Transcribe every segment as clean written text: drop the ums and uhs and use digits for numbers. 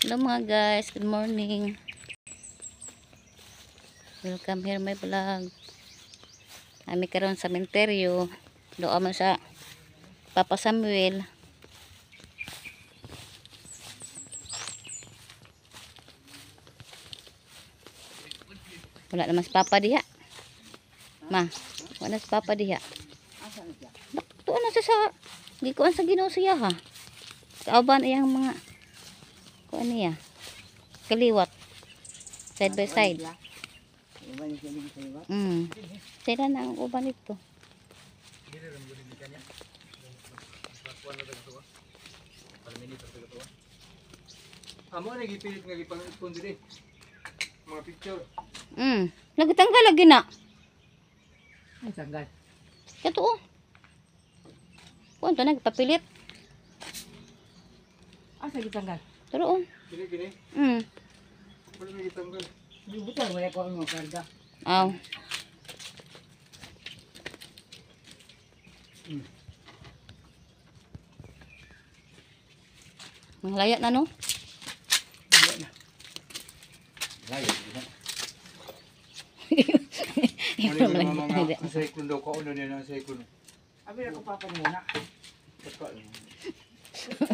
Hello mga guys, good morning. Welcome here my vlog. Kami karon sa sementeryo. Doon mo sa Papa Samuel. Wala naman si Papa diha. Ma, wala si Papa diha. Tuon na siya sa gikuan sa Ginoo siya ha. Kauban iyang mga kuan niya. Kaliwat. Side by side. Sila na ang uban ito. Amo na gipilit nga gipang-ipon diri. Mga picture. Nagtanggal lagi na. Ay, tanggal. Kato oh. Kuanto nagpapilit. Asa gitanggal? Pero oh. Gini. Wala na gitanggal. Butang wala ko ang karga. Aw. Malaya na no? Ano yung mga asay kundo ko uno niya na asay kundo. Abi na ko papa muna.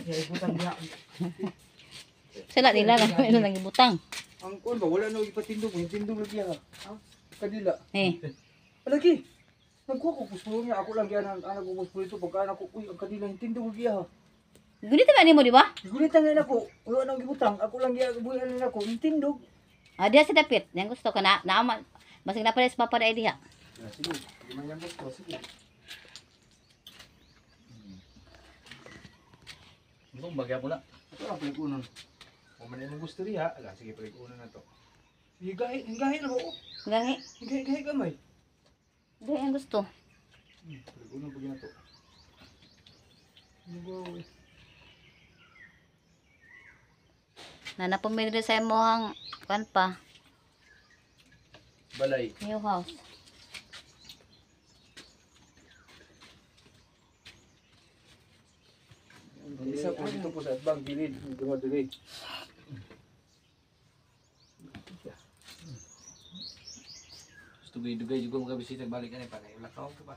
Ay, butang niya. Sila nila lang ibutang. Ang kuan ba wala na ipatindog, yung tindog lagi ha. Kadila. Lagi. Nagkuha ko puspuro niya, ako lang yan ang anak ko puspuro ito pagka anak ko uy ang kadila yung tindog lagi ha. Gunita ba nimo di ba? Gunitan na ako, wala nang gibutang, ako lang yan buyan na ako, yung tindog. Ah, diha sa dapit. Yang gusto ka na masig na pala sa Papa dai diha. Sige, di man yan gusto, sige. Kung bagay mo na. Ito ang palikunan. Kung man yung gusto rin ha, sige palikunan na to. Higahi na ba ko? Gangi. Higahi kamay. Diha yang gusto. Palikunan pag na to. Nana pumili sa imo ang kan pa. Balay. New house. Isa po dito po sa atbang gilid. Dumadali. Dugay-dugay juga mga bisita balik ka na pa. Lakaw ka pa.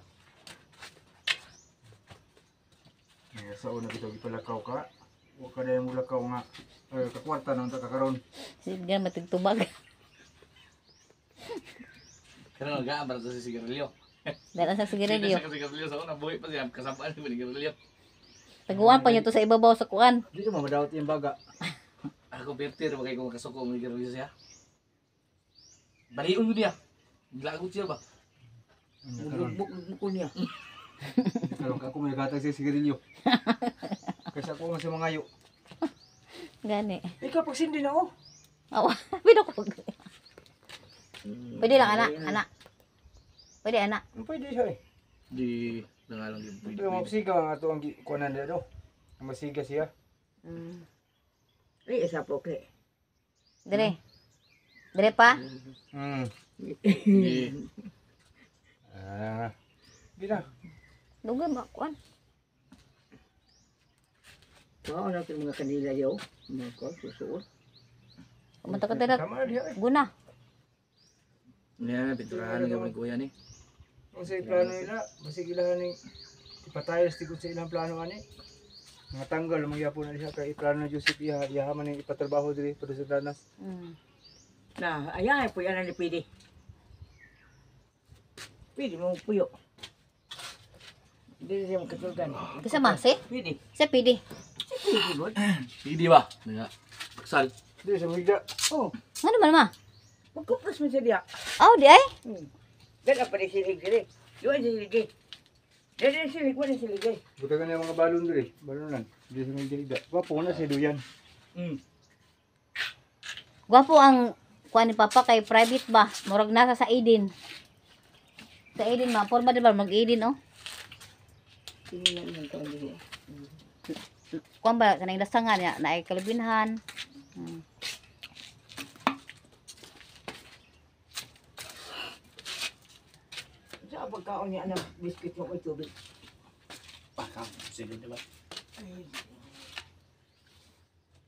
Sa una kita gipalakaw ka. Huwag ka dahil mo lakaw nga. Kakwarta nang takakaroon. Sige matigtubag. Kaya nag-aabal sa sigarilyo. Dala sa sigarilyo. Sa sigarilyo sa una, buhay pa siya. Kasapaan mo sigarilyo. Taguan pa niyo to sa ibabaw sa kuan. Hindi mo madawat yung baga. Ako pertir, bagay ko makasuko mo sigarilyo siya. Baliun mo niya. Lagot siya ba? Bukol niya. Kalong ako may gatag sa sigarilyo. Kasi ako nga sa mga ayo. Gani. Ikaw pagsindi na oh. Awa, pino ko. Pwede lang anak. Pwede anak. Pwede siya eh. Di, nangalang din. Pero mapsiga nga ito ang kuanan na do. Masiga siya. Ay, isa po kay. Dire. Dire pa? Di, Hindi na. Dugay ba kuan? Wow, natin mga kanila yaw. Mga ko, susuot. Kumanta ka dala. Tama na diya eh. Guna. niya, pinturahan ng gamay kuya ni. Kung sa plano nila, basig ilahan ni ipatayos tigod sa ilang plano ani. Mga tanggal, magyapon na siya kay plano na Joseph iyahaman ng ipatrabaho diri para sa danas. Na, ayan, po yan ang pwede. Pwede mo puyo. Hindi siya makatulgan. Kasama si? Pwede. Sa pidi. Pwede, good. Hindi ba? Nga, paksal. Diri sa migda. Oh, Ano man ma? magkupras mo siya diya. Oh, di ay. Dala pa rin silig diri. Doon silig eh. Dala silig, wala silig eh. Butagan na yung mga balon diri, balonan. Diri sa migda. Wapo na si duyan. Gwapo ang kuan ni Papa kay private ba? Murag nasa sa Eden. Sa Eden ma, forma di ba mag-Eden oh. Tingnan lang ko diri. Kuan ba kanang dasangan ya na ay kalubinhan. Sa pagkaon niya ng biscuit mo ito. Pakam, sige diba?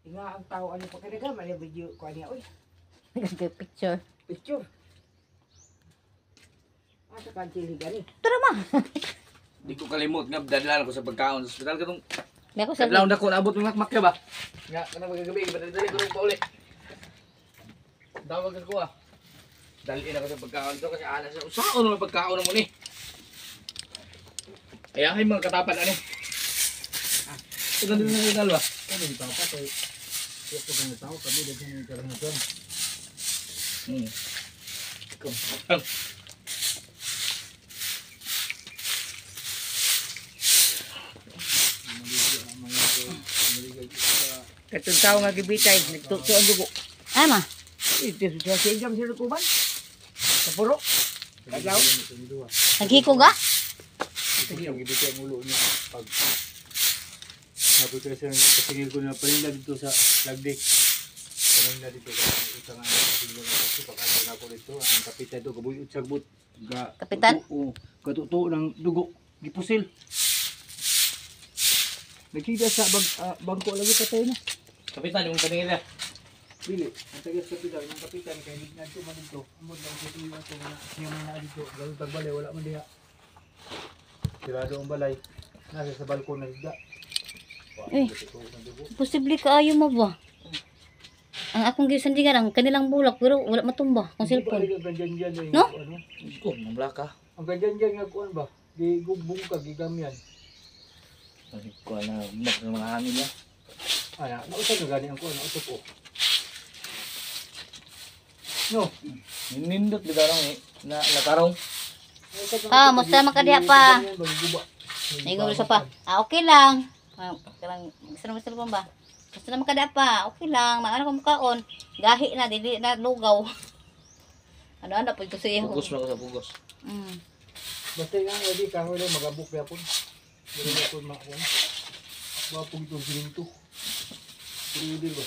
Nga ang tao ano pa kadaga, mali video ko niya, uy. Nagka-picture. Picture. Asa ka chili gani? Tara ma. Di ko kalimot nga dadala ko sa pagkaon sa ospital katong May ako sa kadlaw na ko naabot ng makmak ba. Nga kana magagabi dali ko pa uli. Dawag ako ah. Dali na ko sa pagkaon to kasi ana sa usaon mo pagkaon mo ni. Ayahay mga katapan ani. Ito din na dalawa. Ano yung papa kay kaya ko ng tao kami dito ng karanasan. Kom. Katong tao nga gibitay, nagtukso ang dugo. Ay ma. Ito siya siya jam sa lukuban. Sa puro. Kadlaw. Naghiko ga? Sige, ang gibiti ang ulo niya pag sabi ko siya kasingil ko na palinda dito sa lagdik. Palinda dito kasi ito nga kasingil ko kasi pagkasal ako dito ang kapitan ito kabuyot sagbot. Kapitan? Oo, katuto ng dugo. Gipusil. Nakita sa bangko lagi patay na. Kapitan yung kanila. Bili, ang tagas kapitan, yung kapitan kay Lignan to man dito. Amod lang dito yung ato na siya man na dito. Galong tagbalay, wala man diha. Sirado ang balay. Nasa sa balkon na higda. Eh. Posible kaayo mo ba? Ang akong gisandingan ang kanilang bulak pero wala matumba ang cellphone. No? Ko, mamlaka. Ang ganyan nga kuan ba? Gigugbong ka, gigamyan. Ko na mak ng mga hangin niya. Ana, nausa na gani ang kuan, nausa po. No. Nindot bidarong eh. Natarong. Ah, musta makadiha pa? Naingon sa pa. Ah, okay lang. Ah, karang gusto na cellphone ba? Gusto na makadiha pa. Okay lang. Maano ko mukaon. Gahi na dili na lugaw. Ano po ito siya. Pugos na ko sa pugos. Basta nga, hindi ka wala magabuk yapon. Wala yapon makon. Wapong itong sininto. Pwede ba?